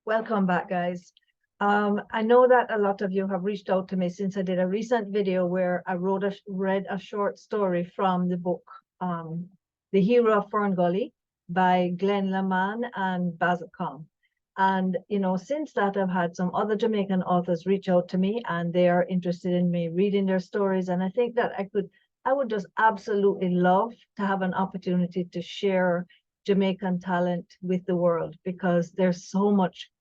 Welcome back, guys. I know that a lot of you have reached out to me since I did a recent video where I read a short story from the book, The Hero of Fern Gully by Glen Laman and Basil. And, since that, I've had some other Jamaican authors reach out to me and they are interested in me reading their stories. And I think that I would just absolutely love to have an opportunity to share Jamaican talent with the world because there's so much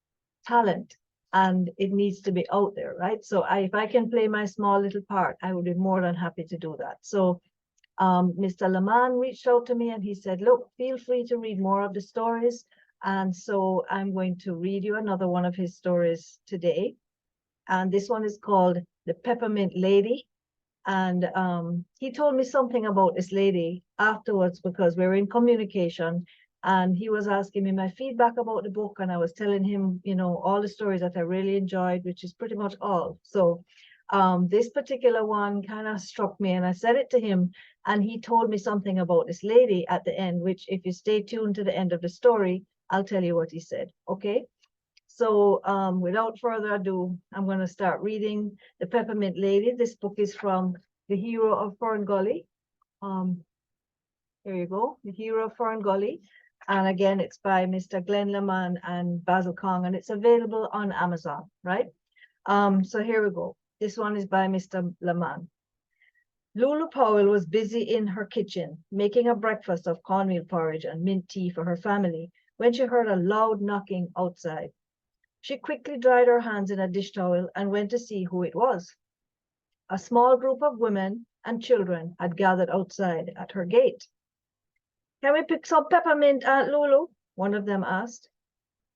talent and it needs to be out there, right? So if I can play my small little part, I would be more than happy to do that. So Mr. Laman reached out to me and he said, look, feel free to read more of the stories. And so I'm going to read you another one of his stories today. And this one is called The Peppermint Lady. And he told me something about this lady afterwards because we were in communication and he was asking me my feedback about the book. And I was telling him, all the stories that I really enjoyed, which is pretty much all. So this particular one kind of struck me and I said it to him and he told me something about this lady at the end, which if you stay tuned to the end of the story, I'll tell you what he said. Okay. So without further ado, I'm going to start reading The Peppermint Lady. This book is from The Hero of Fern Gully. Here you go, The Hero of Fern Gully. And again, it's by Mr. Glen Laman and Basil, and it's available on Amazon, right? So here we go. This one is by Mr. Laman. Lulu Powell was busy in her kitchen, making a breakfast of cornmeal porridge and mint tea for her family, when she heard a loud knocking outside. She quickly dried her hands in a dish towel and went to see who it was. A small group of women and children had gathered outside at her gate. Can we pick some peppermint, Aunt Lulu? One of them asked.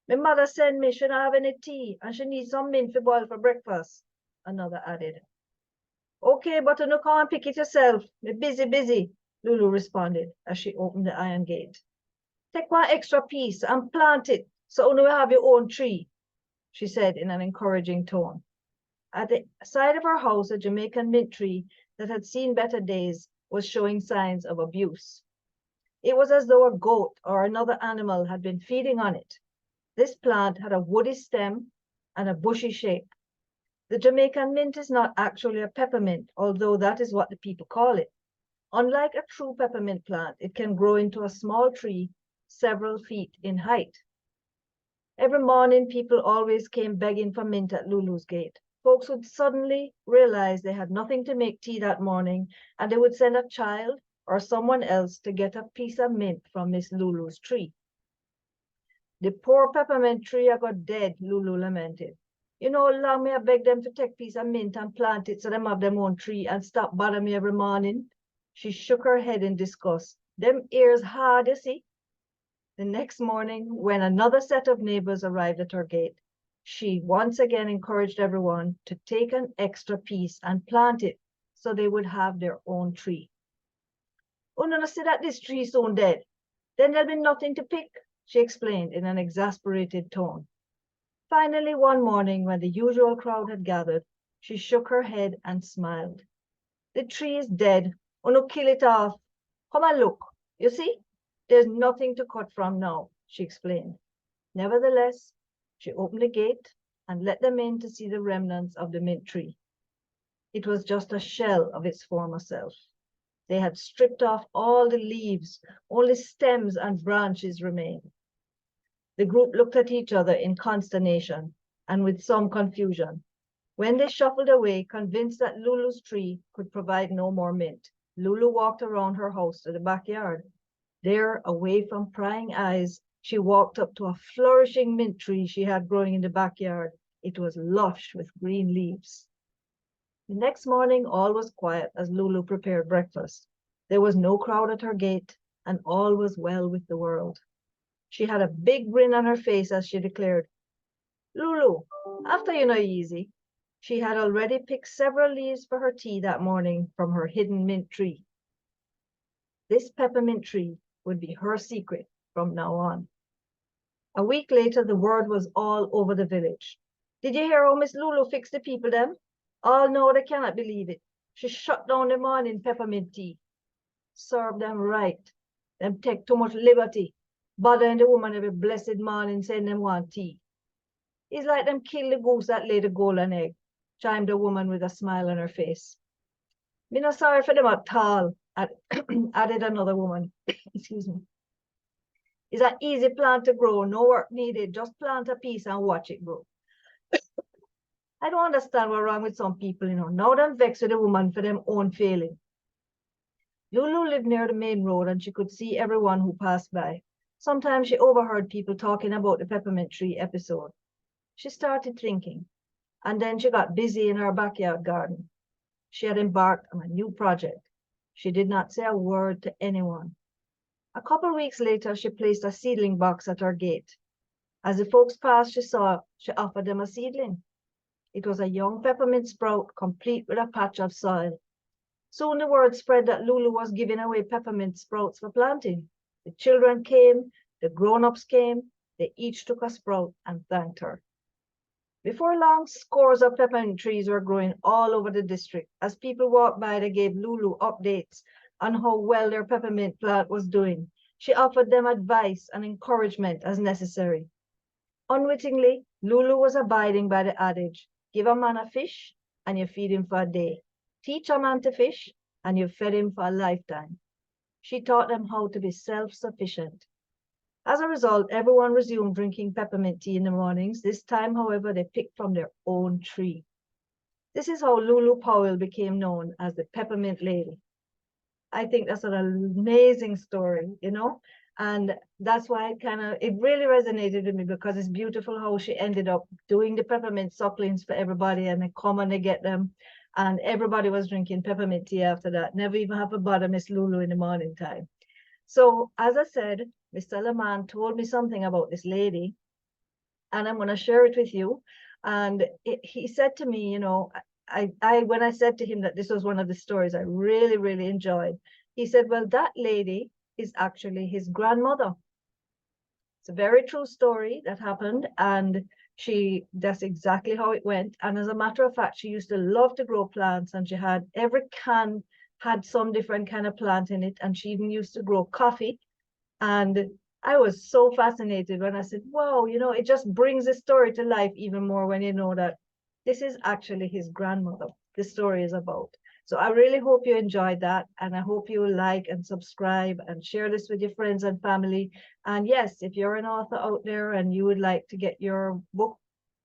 My mother sent me she don't have any tea and she needs some mint to boil for breakfast, another added. Okay, but you come and pick it yourself. Me busy, Lulu responded as she opened the iron gate. Take one extra piece and plant it so you will have your own tree, she said in an encouraging tone. At the side of her house, a Jamaican mint tree that had seen better days was showing signs of abuse. It was as though a goat or another animal had been feeding on it. This plant had a woody stem and a bushy shape. The Jamaican mint is not actually a peppermint, although that is what the people call it. Unlike a true peppermint plant, it can grow into a small tree several feet in height. Every morning, people always came begging for mint at Lulu's gate. Folks would suddenly realize they had nothing to make tea that morning, and they would send a child or someone else to get a piece of mint from Miss Lulu's tree. The poor peppermint tree I got dead, Lulu lamented. You know how long me I beg them to take piece of mint and plant it so them have them own tree and stop bother me every morning? She shook her head in disgust. Them ears hard, you see. The next morning, when another set of neighbors arrived at her gate, she once again encouraged everyone to take an extra piece and plant it so they would have their own tree. Oh, no, see that this tree is soon dead. Then there'll be nothing to pick, she explained in an exasperated tone. Finally, one morning, when the usual crowd had gathered, she shook her head and smiled. The tree is dead. Oh, no, kill it off. Come and look. You see? There's nothing to cut from now, she explained. Nevertheless, she opened the gate and let them in to see the remnants of the mint tree. It was just a shell of its former self. They had stripped off all the leaves, only stems and branches remained. The group looked at each other in consternation and with some confusion. When they shuffled away, convinced that Lulu's tree could provide no more mint, Lulu walked around her house to the backyard. There, away from prying eyes, she walked up to a flourishing mint tree she had growing in the backyard. It was lush with green leaves. The next morning, all was quiet as Lulu prepared breakfast. There was no crowd at her gate, and all was well with the world. She had a big grin on her face as she declared, Lulu, after you know easy. She had already picked several leaves for her tea that morning from her hidden mint tree. This peppermint tree would be her secret from now on. A week later, the word was all over the village. Did you hear how Miss Lulu fixed the people them? All know they cannot believe it. She shut down the morning peppermint tea. Serve them right. Them take too much liberty. Bothering the woman every blessed morning saying them want tea. It's like them kill the goose that laid a golden egg, chimed a woman with a smile on her face. Me no sorry for them at all, added another woman. Excuse me. It's an easy plant to grow, no work needed. Just plant a piece and watch it grow. I don't understand what's wrong with some people, you know. Now them vex with a woman for them own failing. Lulu lived near the main road and she could see everyone who passed by. Sometimes she overheard people talking about the peppermint tree episode. She started thinking, and then she got busy in her backyard garden. She had embarked on a new project. She did not say a word to anyone. A couple of weeks later, she placed a seedling box at her gate. As the folks passed, she offered them a seedling. It was a young peppermint sprout, complete with a patch of soil. Soon the word spread that Lulu was giving away peppermint sprouts for planting. The children came, the grown-ups came, they each took a sprout and thanked her. Before long, scores of peppermint trees were growing all over the district. As people walked by, they gave Lulu updates on how well their peppermint plant was doing. She offered them advice and encouragement as necessary. Unwittingly, Lulu was abiding by the adage, give a man a fish and you feed him for a day. Teach a man to fish and you fed him for a lifetime. She taught them how to be self-sufficient. As a result, everyone resumed drinking peppermint tea in the mornings. This time, however, they picked from their own tree. This is how Lulu Powell became known as the Peppermint Lady. I think that's an amazing story, you know, and that's why it really resonated with me because it's beautiful how she ended up doing the peppermint sucklings for everybody and they come and they get them. And everybody was drinking peppermint tea after that. Never even have to bother Miss Lulu in the morning time. So as I said, Mr. Laman told me something about this lady, and I'm going to share it with you. And he said to me, you know, when I said to him that this was one of the stories I really, really enjoyed, he said, well, that lady is actually his grandmother. It's a very true story that happened, and that's exactly how it went. And as a matter of fact, she used to love to grow plants, and she had every can had some different kind of plant in it, and she even used to grow coffee. And I was so fascinated when I said, wow, you know, it just brings the story to life even more when you know that this is actually his grandmother the story is about. So I really hope you enjoyed that, and I hope you like and subscribe and share this with your friends and family. And yes, if you're an author out there and you would like to get your book,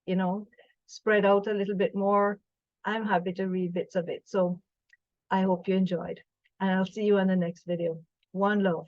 you know, spread out a little bit more, I'm happy to read bits of it. So I hope you enjoyed, and I'll see you on the next video. One love.